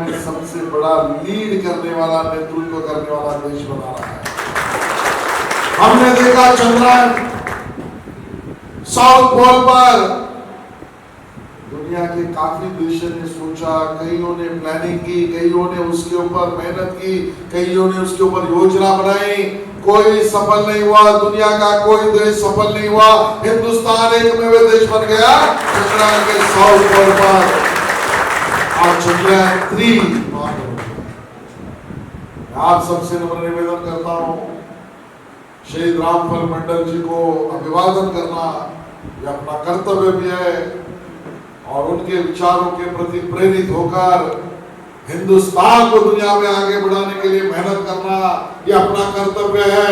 में सबसे बड़ा लीड करने वाला, नेतृत्व करने वाला देश बना रहा है। हमने देखा चंद्रयान साउथ पोल पर दुनिया के काफी देशों ने सोचा, कईयों ने प्लानिंग की, कईयों ने उसके ऊपर मेहनत की, कईयों ने उसके ऊपर योजना बनाई, कोई सफल नहीं हुआ। दुनिया का कोई देश सफल नहीं हुआ। हिंदुस्तान एकमेव देश बन गया चंद्रयान के साउथ पोल पर। और चंद्रयान 3 आप सबसे नम्र निवेदन करता हूं, शहीद रामफल मंडल जी को अभिवादन करना यह अपना कर्तव्य भी है और उनके विचारों के प्रति प्रेरित होकर हिंदुस्तान को दुनिया में आगे बढ़ाने के लिए मेहनत करना यह अपना कर्तव्य है।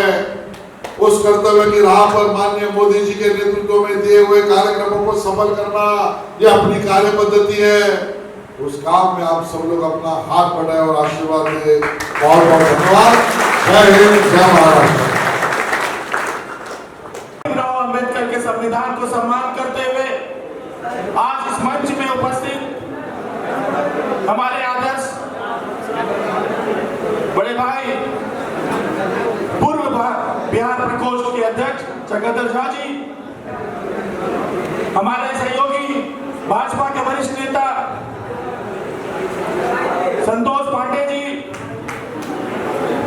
उस कर्तव्य की राह पर माननीय मोदी जी के नेतृत्व में दिए हुए कार्यक्रमों को सफल करना यह अपनी कार्य पद्धति है। उस काम में आप सब लोग अपना हाथ बढ़ाएं और आशीर्वाद दें। बहुत बहुत धन्यवाद। जय हिंद, जय महाराष्ट्र। अम्बेडकर के संविधान को सम्मान करते हुए आज इस मंच में उपस्थित हमारे आदर्श बड़े भाई पूर्व बिहार प्रकोष्ठ के अध्यक्ष चक्रधर झा जी, हमारे सहयोगी भाजपा के वरिष्ठ नेता संतोष पांडे जी,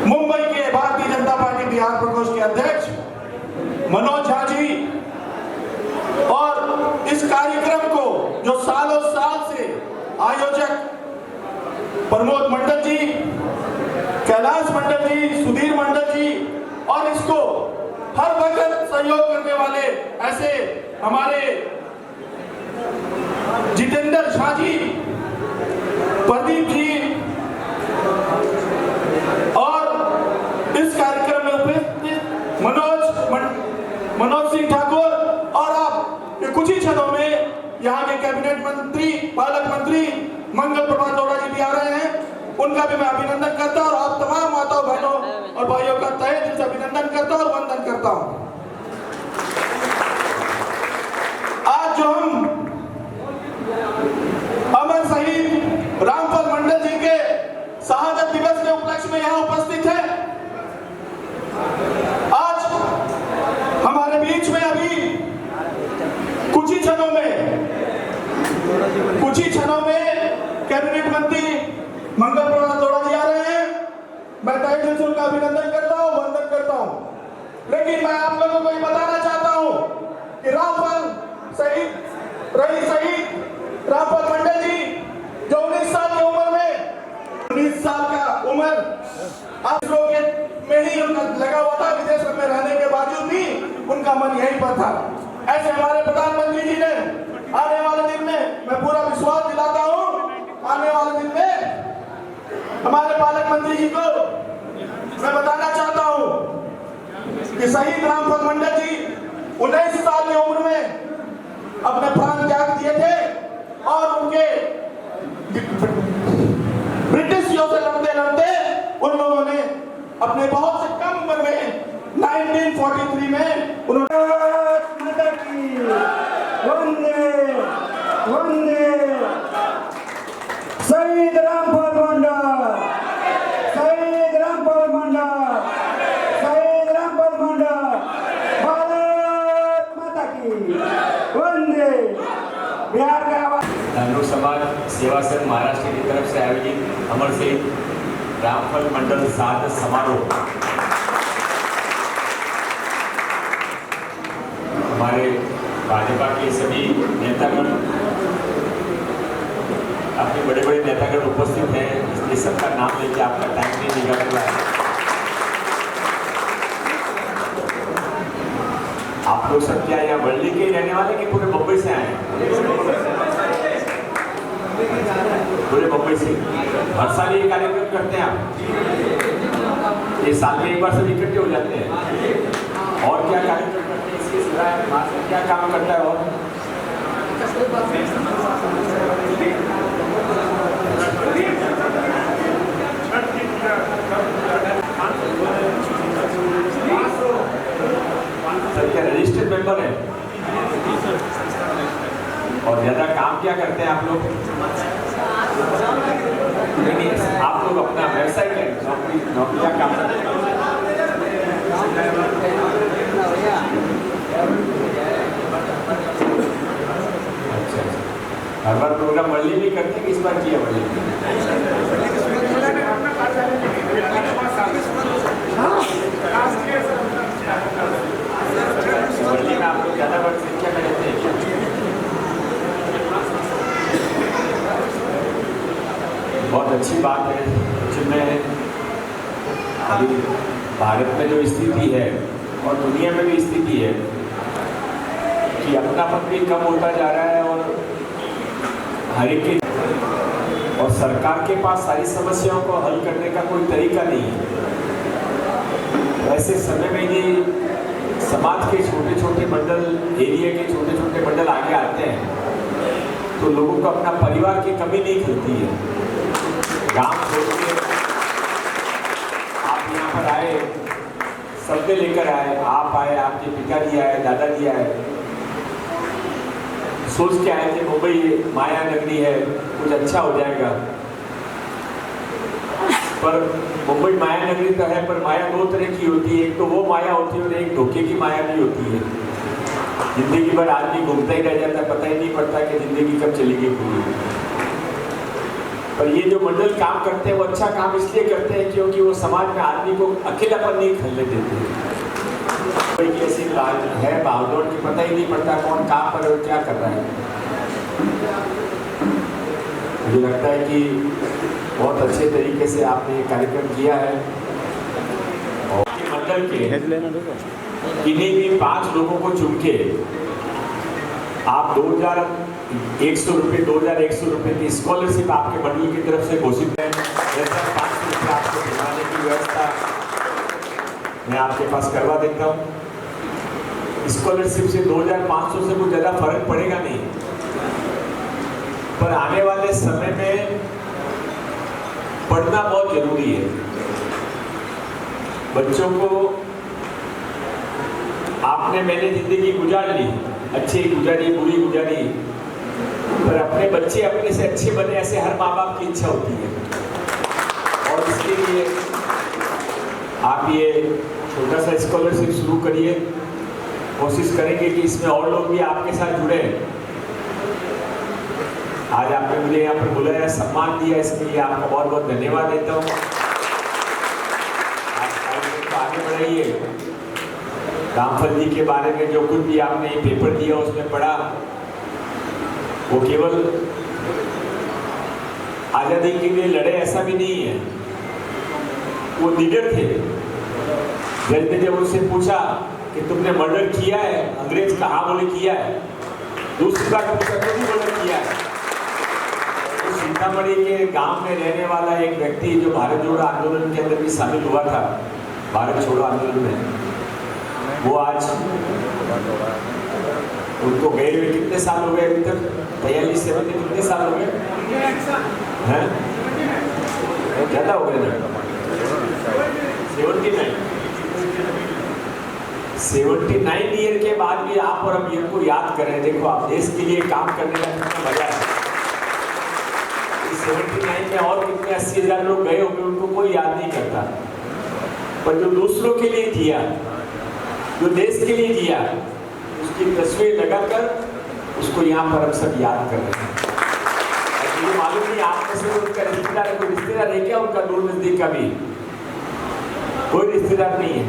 मुंबई के भारतीय जनता पार्टी बिहार प्रकोष्ठ के अध्यक्ष मनोज झा जी, और इस कार्यक्रम को जो सालों साल से आयोजक प्रमोद मंडल जी, कैलाश मंडल जी, सुधीर मंडल जी, और इसको हर वक्त सहयोग करने वाले ऐसे हमारे जितेंद्र झा जी, प्रदीप जी, और इस कार्यक्रम में उपस्थित मनोज सिंह ठाकुर, और आप कुछ ही क्षणों में यहाँ के कैबिनेट मंत्री, पालक मंत्री मंगल प्रभात दौड़ा जी भी आ रहे हैं। उनका भी मैं अभिनंदन करता हूँ और आप तमाम माताओं बहनों और भाइयों का तहे दिल से अभिनंदन करता हूँ और वंदन करता हूँ। आज जो हम अमर शहीद रामफल मंडल जी के शहादत दिवस के उपलक्ष्य में यहाँ उपस्थित है, आज हमारे बीच में अभी कुछ ही क्षणों में कैबिनेट मंत्री मंगल प्रभात दौड़ा जी आ रहे हैं। मैं तहे दिल से उनका अभिनंदन करता हूँ, वंदन करता हूँ। लेकिन मैं आप लोगों को ये बताना चाहता हूँ कि रामफल शहीद रामफल मंडल जी जो 19 साल की उम्र में 19 साल का उम्र में ही उनका लगा हुआ था, विदेश में रहने के बावजूद भी उनका मन यहीं पर था। ऐसे हमारे प्रधानमंत्री जी ने आने वाले दिन में, मैं पूरा विश्वास दिलाता हूं, आने वाले दिन में हमारे पालक मंत्री जी को मैं बताना चाहता हूं कि शहीद रामफल मंडल जी 19 साल की उम्र में अपने प्राण त्याग दिए थे और उनके ब्रिटिशियों से लड़ते उन लोगों ने अपने बहुत से कम उम्र में 1943 में उन्होंने शहीद रामफल मंडल, शहीद रामफल मंडल, शहीद रामफल मंडल, भारत माता की वंदे। बिहार का धानुक समाज सेवा संघ महाराष्ट्र की तरफ से आयोजित अमर शहीद रामफल मंडल शहादत समारोह हमारे भाजपा के सभी नेतागण, काफी बड़े बड़े नेतागण उपस्थित हैं, इसलिए सबका नाम लेके आपका टाइम नहीं निकाल रहा है। आप लोग सब क्या यहाँ वर्ली के रहने वाले कि पूरे मुंबई से आए? पूरे मुंबई से। हर साल ये कार्यक्रम करते हैं आप? ये साल में एक बार सब इकट्ठे हो जाते हैं। और क्या कार्यक्रम करते हैं इसके सिवाय? क्या काम करता है? और सर क्या रजिस्टर्ड मेंबर है? और ज्यादा काम क्या करते हैं आप लोग? लोग अपना व्यवसाय करें, नौकरियां काम करें। अच्छा, हर बार प्रोग्राम वर्ली में करते हैं, किस बार किया वर्ली में? वर्ली में आप लोग ज़्यादा बड़ी संख्या में रहते हैं क्या? बहुत अच्छी बात है। जिसमें अभी भारत में जो स्थिति है और दुनिया में भी स्थिति है कि अपनापन भी कम होता जा रहा है और हर एक के और सरकार के पास सारी समस्याओं को हल करने का कोई तरीका नहीं है। ऐसे समय में ये समाज के छोटे छोटे मंडल, एरिया के छोटे छोटे मंडल आगे आते हैं तो लोगों को अपना परिवार की कमी नहीं खलती है। गांव छोड़ के आप यहाँ पर आए, सबने लेकर आए, आप आए, आपके पिताजी आए, दादाजी आए, सोच के आए थे मुंबई माया नगरी है, कुछ अच्छा हो जाएगा। पर मुंबई माया नगरी तो है, पर माया दो तरह की होती है। एक तो वो माया होती है और एक धोखे की माया भी होती है। जिंदगी भर आदमी घूमता ही रह जाता है, पता ही नहीं पड़ता कि जिंदगी कब चलेगी पूरी। पर ये जो मंडल काम करते हैं वो अच्छा काम इसलिए करते हैं क्योंकि वो समाज में आदमी को अकेलापन नहीं खेलने देते हैं। कोई ऐसी है भागदौड़ की पता ही नहीं पड़ता कौन कहाँ पर और क्या कर रहा है। मुझे लगता है कि बहुत अच्छे तरीके से आपने ये कार्यक्रम किया है। और मंडल के किन्हीं भी 5 लोगों को चुन के आप 2100 रुपये 2100 रुपये की स्कॉलरशिप आपके मंडल की तरफ से घोषित है। 500 रुपये आपको दिलाने की व्यवस्था मैं आपके पास करवा देता हूँ। स्कॉलरशिप से 2500 से कुछ ज़्यादा फर्क पड़ेगा नहीं, पर आने वाले समय में पढ़ना बहुत जरूरी है। बच्चों को आपने मैंने जिंदगी गुजार ली, अच्छी गुजारी बुरी गुजारी, पर अपने बच्चे अपने से अच्छे बने ऐसे हर माँ बाप की इच्छा होती है। और इसके लिए आप ये छोटा सा स्कॉलरशिप शुरू करिए। कोशिश करेंगे कि इसमें और लोग भी आपके साथ जुड़े। आज आपने मुझे यहाँ पर बुलाया, सम्मान दिया, इसके लिए आपका बहुत बहुत धन्यवाद देता हूँ। आप आगे बढ़ाइए। रामफल जी के बारे में जो कुछ भी आपने ये पेपर दिया उसमें पढ़ा, वो केवल आजादी के लिए लड़े ऐसा भी नहीं है, वो लीडर थे। जज ने जब उनसे पूछा कि तुमने मर्डर किया है, अंग्रेज कहा, बोले किया है। दूसरी बार पूछा तो भी मर्डर किया है। तो सीतामढ़ी के गांव में रहने वाला एक व्यक्ति जो भारत जोड़ो आंदोलन के अंदर भी शामिल हुआ था, भारत छोड़ो आंदोलन में, वो आज उनको गए हुए कितने साल हो गए अभी तक? 43-70 कितने साल हो गए हैं? ज़्यादा हो गए ना, 79 ईयर के बाद भी आप और हम इनको याद करें। देखो आप देश के लिए काम करने का कितना मजा है। 79 में और कितने 80,000 लोग गए होंगे, उनको कोई याद नहीं करता। पर जो दूसरों के लिए किया, जो देश के लिए किया, उसकी तस्वीर लगाकर उसको यहाँ पर हम सब याद कर रहे हैं। मुझे मालूम नहीं आप में से उनका रिश्तेदार, कोई रिश्तेदार है क्या उनका दूर नजदीक का भी? कोई रिश्तेदार नहीं है,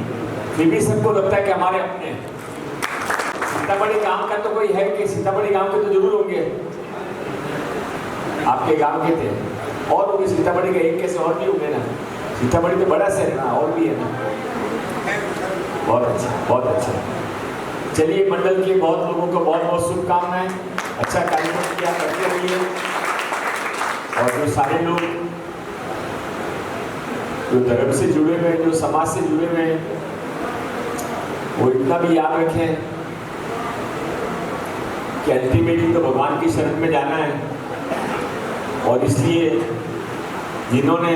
फिर भी सबको लगता है कि हमारे अपने। सीतामढ़ी गांव का तो कोई है कि? सीतामढ़ी गांव के तो जरूर होंगे, आपके गांव के थे और होंगे। सीतामढ़ी का एक कैसे और भी होंगे ना, सीतामढ़ी तो बड़ा शहर है ना, और भी है ना। बहुत अच्छा, बहुत अच्छा। चलिए, मंडल के बहुत लोगों को बहुत बहुत शुभकामनाएं। अच्छा कार्यक्रम किया करते रहिए। और जो सारे लोग जो धर्म से जुड़े हुए, जो समाज से जुड़े हुए हैं, वो इतना भी याद रखें कि अल्टीमेटली तो भगवान की शरण में जाना है। और इसलिए जिन्होंने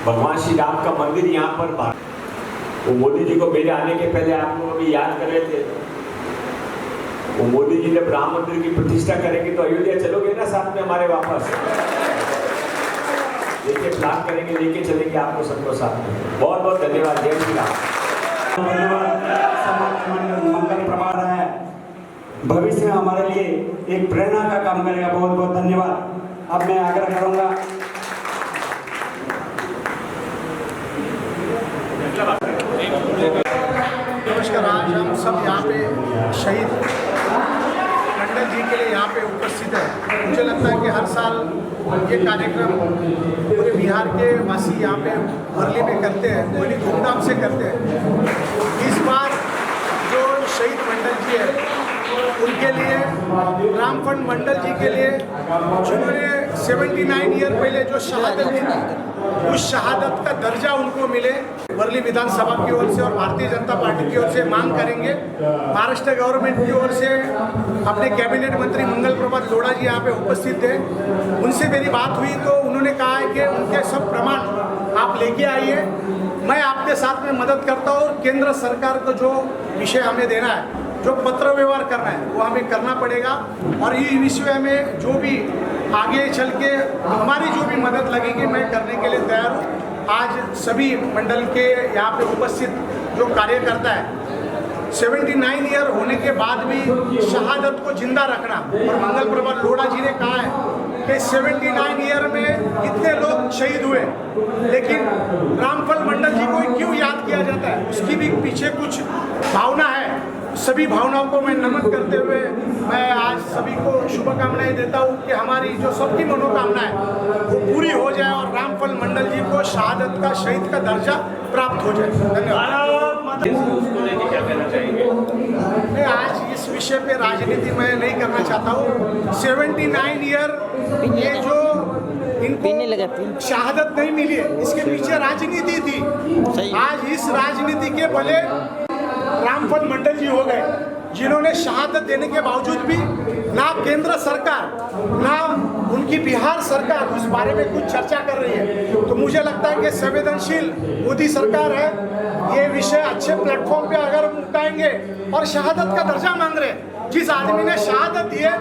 भगवान श्री राम का मंदिर यहाँ पर, वो मोदी जी को मेरे आने के पहले आप लोग अभी याद कर रहे थे, वो मोदी जी जब राम मंदिर की प्रतिष्ठा करेंगे तो अयोध्या चलोगे ना साथ में हमारे वापस? देखिए प्लान करेंगे, लेके चलेंगे आपको सबको साथ में। बहुत बहुत धन्यवाद। जय श्री राम। समाज मंगल प्रभात है, भविष्य में हमारे लिए एक प्रेरणा का काम करेगा। बहुत बहुत धन्यवाद। अब मैं आग्रह करूंगा नमस्कार। आज हम सब यहाँ पे शहीद मंडल जी के लिए यहाँ पे उपस्थित है। मुझे लगता है कि हर साल ये कार्यक्रम पूरे बिहार के वासी यहाँ पे वर्ली में करते हैं, बड़ी धूमधाम से करते हैं। इस बार जो शहीद मंडल जी है उनके लिए रामफल मंडल जी के लिए जिन्होंने 79 ईयर पहले जो शहादत दी थी, उस शहादत का दर्जा उनको मिले, वर्ली विधानसभा की ओर से और भारतीय जनता पार्टी की ओर से मांग करेंगे। महाराष्ट्र गवर्नमेंट की ओर से अपने कैबिनेट मंत्री मंगल प्रभात लोढ़ा जी यहाँ पे उपस्थित थे, उनसे मेरी बात हुई तो उन्होंने कहा है कि उनके सब प्रमाण आप लेके आइए, मैं आपके साथ में मदद करता हूँ। और केंद्र सरकार को जो विषय हमें देना है, जो पत्र व्यवहार करना है, वो हमें करना पड़ेगा। और इस विषय में जो भी आगे चल के हमारी जो भी मदद लगेगी मैं करने के लिए तैयार हूँ। आज सभी मंडल के यहाँ पे उपस्थित जो कार्यकर्ता है, 79 ईयर होने के बाद भी शहादत को जिंदा रखना, और मंगल प्रभात लोढ़ा जी ने कहा है कि 79 ईयर में इतने लोग शहीद हुए, लेकिन रामफल मंडल जी को क्यों याद किया जाता है, उसकी भी पीछे कुछ भावना है। सभी भावनाओं को मैं नमन करते हुए मैं आज सभी को शुभकामनाएं देता हूँ कि हमारी जो सबकी मनोकामना है वो पूरी हो जाए और रामफल मंडल जी को शहादत का, शहीद का दर्जा प्राप्त हो जाए। धन्यवाद। उसको लेके क्या कहना चाहेंगे? मैं आज इस विषय पे राजनीति मैं नहीं करना चाहता हूँ। 79 ईयर ये जो इनको शहादत नहीं मिली है, इसके पीछे राजनीति थी। आज इस राजनीति के भले रामफल मंडल जी हो गए, जिन्होंने शहादत देने के बावजूद भी ना केंद्र सरकार ना उनकी बिहार सरकार उस बारे में कुछ चर्चा कर रही है। तो मुझे लगता है कि संवेदनशील मोदी सरकार है, ये विषय अच्छे प्लेटफॉर्म पे अगर उठाएंगे और शहादत का दर्जा मांग रहे हैं, जिस आदमी ने शहादत दी है,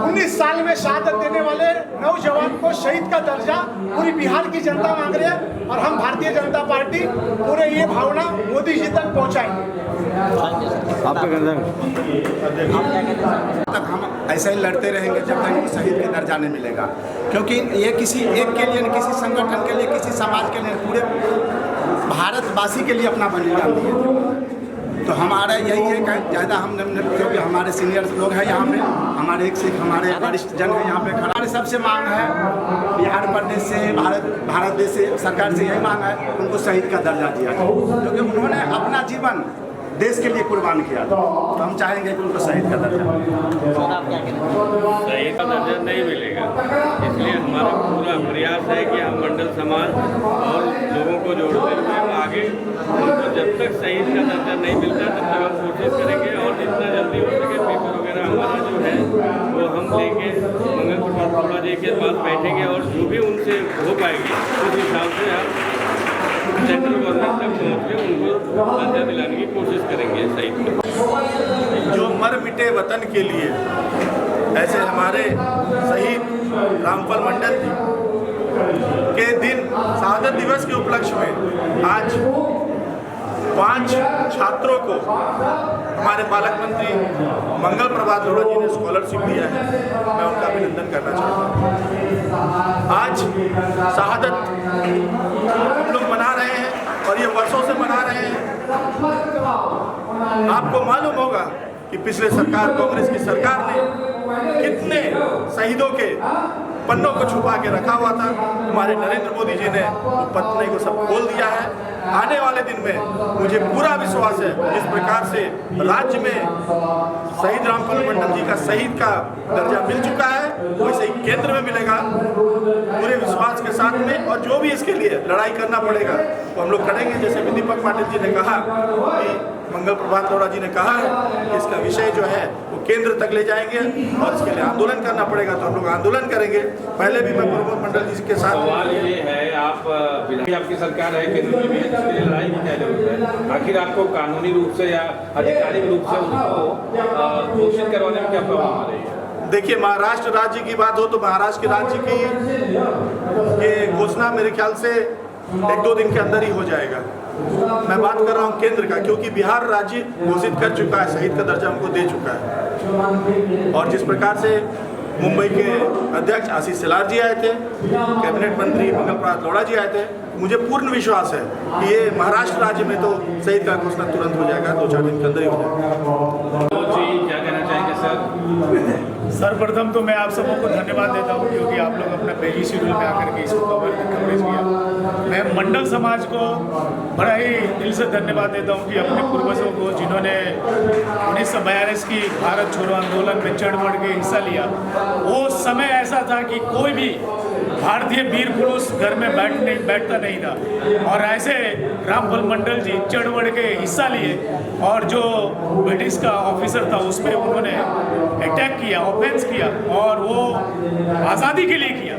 19 साल में शहादत देने वाले नौजवान को शहीद का दर्जा पूरी बिहार की जनता मांग रही है, और हम भारतीय जनता पार्टी पूरे ये भावना मोदी जी तक पहुंचाएंगे। तक हम ऐसे ही लड़ते रहेंगे जब तक शहीद का दर्जा नहीं मिलेगा, क्योंकि ये किसी एक के लिए, किसी संगठन के लिए, किसी समाज के लिए, पूरे भारतवासी के लिए अपना बलिदान दिए थे। तो हमारा यही है कि ज़्यादा हम क्योंकि हमारे सीनियर लोग हैं यहाँ पे, हमारे एक से हमारे वरिष्ठ जन हैं यहाँ पे खड़ा। हमारे सबसे मांग है, बिहार प्रदेश से, भारत देश से, सरकार से यही मांग है उनको शहीद का दर्जा दिया जाए, क्योंकि उन्होंने अपना जीवन देश के लिए कुर्बान किया था। तो हम चाहेंगे कि उनको शहीद का दर्जा। शहीद का दर्जा नहीं मिलेगा, इसलिए हमारा पूरा प्रयास है कि हम मंडल समाज और लोगों को जोड़ते हुए हम आगे उनको जब तक शहीद का दर्जा नहीं मिलता तब तक हम कोशिश करेंगे, और जितना जल्दी हो सके पेपर वगैरह हमारा जो है वो हम लेके मंगल प्रभात लोढ़ा जी के पास बैठेंगे, और जो भी उनसे हो पाएगी उस हिसाब से हम सेंट्रल गवर्नमेंट तक पहुँच के उनको दर्जा दिलाने की कोशिश करेंगे। सही में जो मर मिटे वतन के लिए, ऐसे हमारे शहीद रामफल मंडल जी के दिन, शहादत दिवस के उपलक्ष्य में आज 5 छात्रों को हमारे पालक मंत्री मंगल प्रभात लोढ़ा जी ने स्कॉलरशिप दिया है। मैं उनका अभिनंदन करना चाहता हूँ। आज शहादत हम लोग मना रहे हैं और ये वर्षों से मना रहे हैं। आपको मालूम होगा कि पिछले सरकार, कांग्रेस की सरकार ने कितने शहीदों के पन्नों को छुपा के रखा हुआ था। हमारे नरेंद्र मोदी जी ने पन्ने को सब खोल दिया है। आने वाले दिन में मुझे पूरा विश्वास है, जिस प्रकार से राज्य में शहीद रामफल मंडल जी का शहीद का दर्जा मिल चुका है, वैसे ही केंद्र में मिलेगा पूरे विश्वास के साथ में। और जो भी इसके लिए लड़ाई करना पड़ेगा तो हम लोग करेंगे। जैसे दीपक पाटिल जी ने कहा कि मंगल प्रभात लोढ़ा जी ने कहा है कि इसका विषय जो है वो केंद्र तक ले जाएंगे और इसके लिए आंदोलन करना पड़ेगा, तो हम लोग आंदोलन करेंगे। पहले भी मैं प्रमोद मंडल जी के साथ। सवाल ये है, आपकी सरकार है, केंद्र में भी है, इसके लिए लड़ाई की क्या जरूरत है? आखिर आपको कानूनी रूप से या आधिकारिक रूप से उनको घोषित करवाने में क्या प्रॉब्लम आ रही है? देखिए, महाराष्ट्र राज्य की बात हो तो महाराष्ट्र के राज्य की ये घोषणा मेरे ख्याल से 1-2 दिन के अंदर ही हो जाएगा। मैं बात कर रहा हूँ केंद्र का, क्योंकि बिहार राज्य घोषित कर चुका है, शहीद का दर्जा हमको दे चुका है। और जिस प्रकार से मुंबई के अध्यक्ष आशीष शेलार जी आए थे, कैबिनेट मंत्री मंगल प्रसाद लोढ़ा जी आए थे, मुझे पूर्ण विश्वास है कि ये महाराष्ट्र राज्य में तो शहीद का घोषणा तुरंत हो जाएगा, 2-4 दिन के अंदर ही हो जाएगा। जी क्या कहना चाहेंगे सर? सर्वप्रथम तो मैं आप सबों को धन्यवाद देता हूँ, क्योंकि आप लोग अपना बिजी शेड्यूल में आकर के इसको कवरेज किया। मैं मंडल समाज को बड़ा ही दिल से धन्यवाद देता हूँ कि अपने पूर्वजों को, जिन्होंने 1942 की भारत छोड़ो आंदोलन में चढ़ बढ़ के हिस्सा लिया, वो समय ऐसा था कि कोई भी भारतीय वीर पुरुष घर में बैठता नहीं था, और ऐसे रामफल मंडल जी चढ़ बढ़ के हिस्सा लिए और जो ब्रिटिश का ऑफिसर था उस पर उन्होंने अटैक किया, ऑफेंस किया, और वो आज़ादी के लिए किया।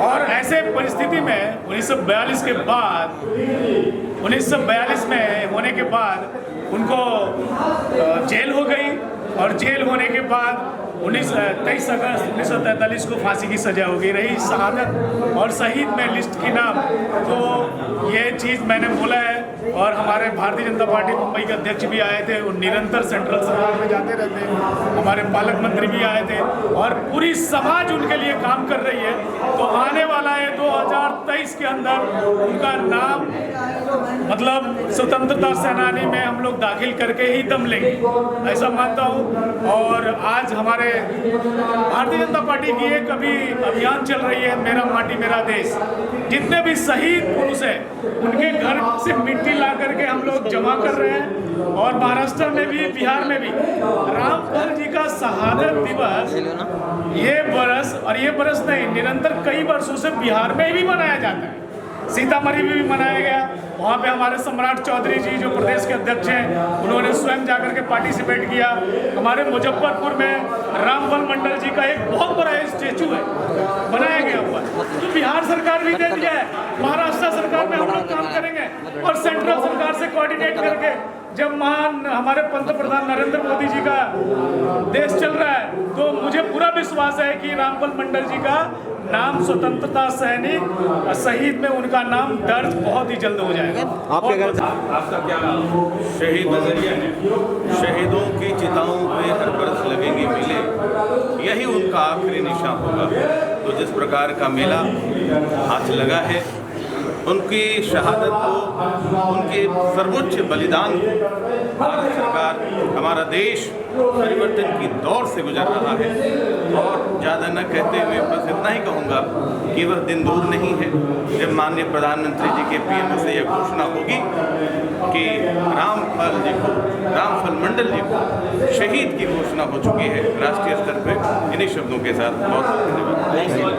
और ऐसे परिस्थिति में 1942 के बाद 1942 में होने के बाद उनको जेल हो गई, और जेल होने के बाद 23 अगस्त 1943 को फांसी की सजा हो गई। रही शहादत और शहीद में लिस्ट की नाम, तो ये चीज़ मैंने बोला है, और हमारे भारतीय जनता पार्टी मुंबई के अध्यक्ष भी आए थे, वो निरंतर सेंट्रल सरकार में जाते रहते हैं, हमारे पालक मंत्री भी आए थे, और पूरी समाज उनके लिए काम कर रही है। तो आने वाला है 2023 के अंदर उनका नाम, मतलब स्वतंत्रता सेनानी में हम लोग दाखिल करके ही दम लेंगे, ऐसा मानता हूँ। और आज हमारे भारतीय जनता पार्टी की एक अभी अभियान चल रही है, मेरा माटी मेरा देश। जितने भी शहीद पुरुष हैं उनके घर से मिट्टी ला करके हम लोग जमा कर रहे हैं, और महाराष्ट्र में भी, बिहार में भी रामफल जी का शहादत दिवस ये बरस, और ये बरस नहीं, निरंतर कई वर्षों से बिहार में भी मनाया जाता है। सीतामढ़ी में भी मनाया गया, वहाँ पे हमारे सम्राट चौधरी जी जो प्रदेश के अध्यक्ष हैं, उन्होंने स्वयं जाकर के पार्टिसिपेट किया। हमारे मुजफ्फरपुर में रामफल मंडल जी का एक बहुत बड़ा स्टेचू है, बनाया गया हुआ, तो बिहार सरकार भी दे दिया है। महाराष्ट्र सरकार में हम लोग काम करेंगे, और सेंट्रल सरकार से कोऑर्डिनेट करके, जब महान हमारे पंतप्रधान नरेंद्र मोदी जी का देश चल रहा है, तो मुझे पूरा विश्वास है कि रामफल मंडल जी का नाम स्वतंत्रता सैनिक शहीद में उनका नाम दर्ज बहुत ही जल्द हो जाएगा। आपके घर आपका क्या शहीद नजरिया है? शहीदों की चिताओं में हर बरस लगेंगे मेले, यही उनका आखिरी निशान होगा। तो जिस प्रकार का मेला हाथ लगा है, उनकी शहादत को, उनके सर्वोच्च बलिदान को भारत सरकार, हमारा देश परिवर्तन की दौर से गुजर रहा है। और ज़्यादा न कहते हुए बस इतना ही कहूँगा कि वह दिन दूर नहीं है जब माननीय प्रधानमंत्री जी के पीएम से यह घोषणा होगी कि रामफल जी को, रामफल मंडल जी को शहीद की घोषणा हो चुकी है राष्ट्रीय स्तर पर। इन्हीं शब्दों के साथ बहुत बहुत धन्यवाद।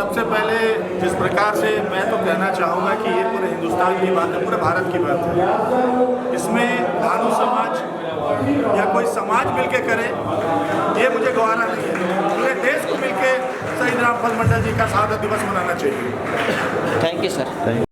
सबसे पहले जिस प्रकार से मैं तो कहना चाहूँगा कि ये पूरे हिंदुस्तान की बात है, पूरे भारत की बात है। इसमें भानु समाज या कोई समाज मिलके करे, ये मुझे गवारा नहीं है। पूरे देश को मिलके शहीद रामफल मंडल जी का शहादत दिवस मनाना चाहिए। Thank you sir.